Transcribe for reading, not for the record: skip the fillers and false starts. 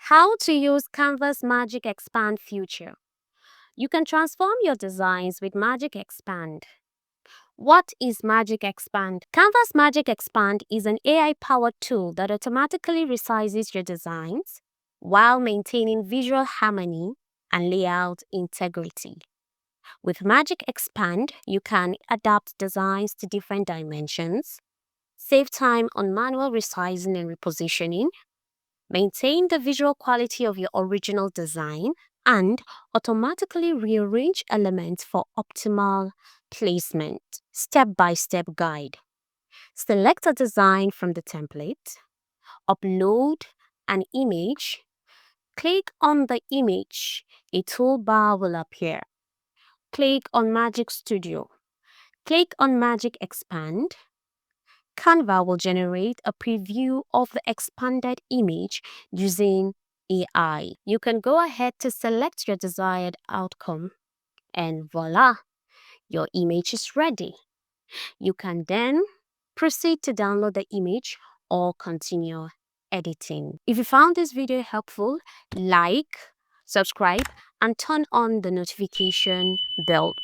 How to use Canva's Magic Expand feature. You can transform your designs with Magic Expand. What is Magic Expand? Canva's Magic Expand is an AI-powered tool that automatically resizes your designs while maintaining visual harmony and layout integrity. With Magic Expand, you can adapt designs to different dimensions, save time on manual resizing and repositioning, maintain the visual quality of your original design, and automatically rearrange elements for optimal placement. Step-by-step guide. Select a design from the template, upload an image, click on the image, a toolbar will appear. Click on Magic Studio. Click on Magic Expand. Canva will generate a preview of the expanded image using AI. You can go ahead to select your desired outcome and voila, your image is ready. You can then proceed to download the image or continue editing. If you found this video helpful, like, subscribe, and turn on the notification bell